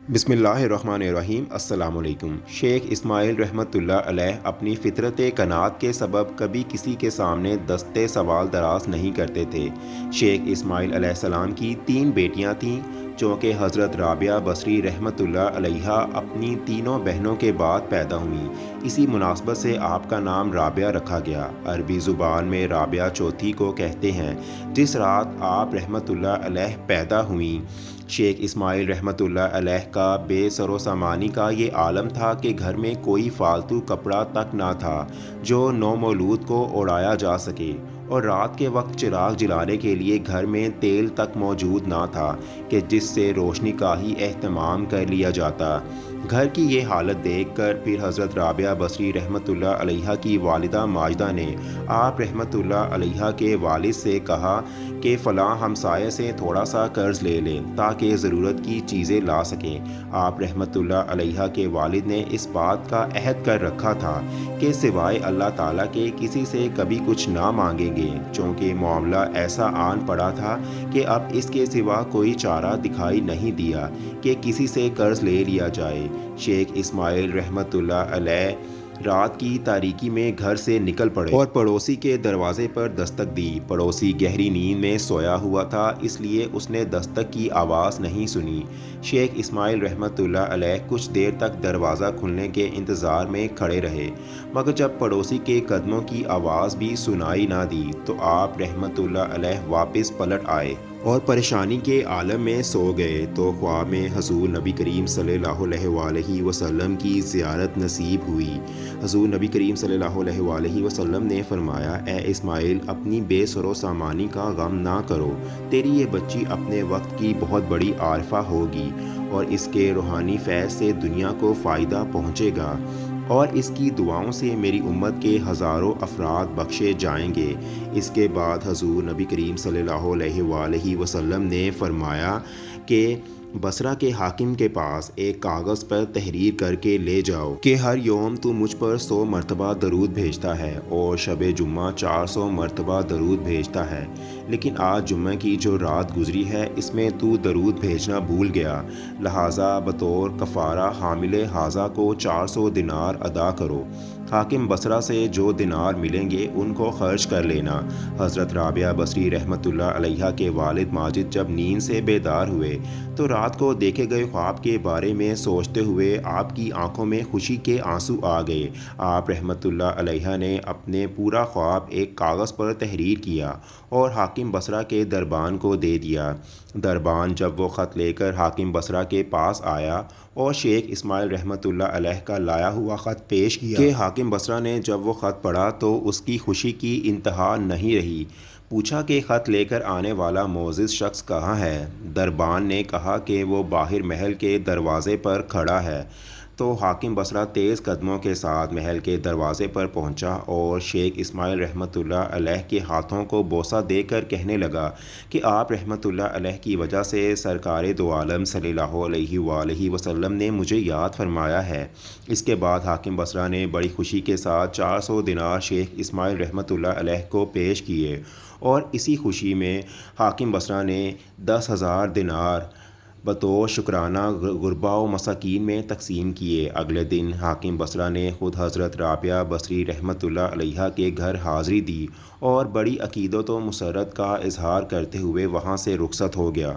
بسم اللہ الرحمن الرحیم۔ السلام علیکم۔ شیخ اسماعیل رحمۃ اللہ علیہ اپنی فطرت کنات کے سبب کبھی کسی کے سامنے دستے سوال دراز نہیں کرتے تھے۔ شیخ اسماعیل علیہ السلام کی 3 بیٹیاں تھیں، چونکہ حضرت رابعہ بصری رحمۃ اللہ علیہا اپنی تینوں بہنوں کے بعد پیدا ہوئیں۔ اسی مناسبت سے آپ کا نام رابعہ رکھا گیا۔ عربی زبان میں رابعہ چوتھی کو کہتے ہیں۔ جس رات آپ رحمۃ اللہ علیہ پیدا ہوئیں، شیخ اسماعیل رحمۃ اللہ علیہ کا بے سر و سامانی کا یہ عالم تھا کہ گھر میں کوئی فالتو کپڑا تک نہ تھا جو نومولود کو اوڑھایا جا سکے، اور رات کے وقت چراغ جلانے کے لیے گھر میں تیل تک موجود نہ تھا کہ جس سے روشنی کا ہی اہتمام کر لیا جاتا۔ گھر کی یہ حالت دیکھ کر پھر حضرت رابعہ بصری رحمۃ اللہ علیہا کی والدہ ماجدہ نے آپ رحمۃ اللہ علیہا کے والد سے کہا کہ فلاں ہمسائے سے تھوڑا سا قرض لے لیں تاکہ ضرورت کی چیزیں لا سکیں۔ آپ رحمۃ اللہ علیہا کے والد نے اس بات کا عہد کر رکھا تھا کہ سوائے اللہ تعالیٰ کے کسی سے کبھی کچھ نہ مانگیں گے، چونکہ معاملہ ایسا آن پڑا تھا کہ اب اس کے سوا کوئی چارہ دکھائی نہیں دیا کہ کسی سے قرض لے لیا جائے۔ شیخ اسماعیل رحمۃ اللہ علیہ رات کی تاریکی میں گھر سے نکل پڑے اور پڑوسی کے دروازے پر دستک دی۔ پڑوسی گہری نیند میں سویا ہوا تھا، اس لیے اس نے دستک کی آواز نہیں سنی۔ شیخ اسماعیل رحمۃ اللہ علیہ کچھ دیر تک دروازہ کھلنے کے انتظار میں کھڑے رہے، مگر جب پڑوسی کے قدموں کی آواز بھی سنائی نہ دی تو آپ رحمۃ اللہ علیہ واپس پلٹ آئے اور پریشانی کے عالم میں سو گئے تو خواب میں حضور نبی کریم صلی اللہ علیہ وآلہ وسلم کی زیارت نصیب ہوئی۔ حضور نبی کریم صلی اللہ علیہ وآلہ وسلم نے فرمایا، اے اسماعیل، اپنی بے سر و سامانی کا غم نہ کرو، تیری یہ بچی اپنے وقت کی بہت بڑی عارفہ ہوگی اور اس کے روحانی فیض سے دنیا کو فائدہ پہنچے گا، اور اس کی دعاؤں سے میری امت کے ہزاروں افراد بخشے جائیں گے۔ اس کے بعد حضور نبی کریم صلی اللہ علیہ وآلہ وسلم نے فرمایا کہ بصرہ کے حاکم کے پاس ایک کاغذ پر تحریر کر کے لے جاؤ کہ ہر یوم تو مجھ پر 100 مرتبہ درود بھیجتا ہے اور شب جمعہ 400 مرتبہ درود بھیجتا ہے، لیکن آج جمعہ کی جو رات گزری ہے اس میں تو درود بھیجنا بھول گیا، لہٰذا بطور کفارہ حامل حاضہ کو 400 دینار ادا کرو۔ حاکم بصرہ سے جو دینار ملیں گے ان کو خرچ کر لینا۔ حضرت رابعہ بصری رحمۃ اللہ علیہا کے والد ماجد جب نیند سے بیدار ہوئے تو رات کو دیکھے گئے خواب کے بارے میں سوچتے ہوئے آپ کی آنکھوں میں خوشی کے آنسو آ گئے۔ آپ رحمۃ اللہ علیہا نے اپنے پورا خواب ایک کاغذ پر تحریر کیا اور حاکم بصرہ کے دربان کو دے دیا۔ دربان جب وہ خط لے کر حاکم بصرہ کے پاس آیا اور شیخ اسماعیل رحمۃ اللہ علیہ کا لایا ہوا خط پیش کیا کہ حاکم بصرہ نے جب وہ خط پڑھا تو اس کی خوشی کی انتہا نہیں رہی۔ پوچھا کہ خط لے کر آنے والا معزز شخص کہاں ہے؟ دربان نے کہا کہ وہ باہر محل کے دروازے پر کھڑا ہے۔ تو حاکم بصرہ تیز قدموں کے ساتھ محل کے دروازے پر پہنچا اور شیخ اسماعیل رحمۃ اللہ علیہ کے ہاتھوں کو بوسہ دے کر کہنے لگا کہ آپ رحمۃ اللہ علیہ کی وجہ سے سرکار دو عالم صلی اللہ علیہ وآلہ وسلم نے مجھے یاد فرمایا ہے۔ اس کے بعد حاکم بصرہ نے بڑی خوشی کے ساتھ 400 دینار شیخ اسماعیل رحمۃ اللہ علیہ کو پیش کیے، اور اسی خوشی میں حاکم بصرہ نے 10,000 دینار بطور شکرانہ غربا و مساکین میں تقسیم کیے۔ اگلے دن حاکم بصرہ نے خود حضرت رابعہ بصری رحمۃ اللہ علیہا کے گھر حاضری دی اور بڑی عقیدت و مسرت کا اظہار کرتے ہوئے وہاں سے رخصت ہو گیا۔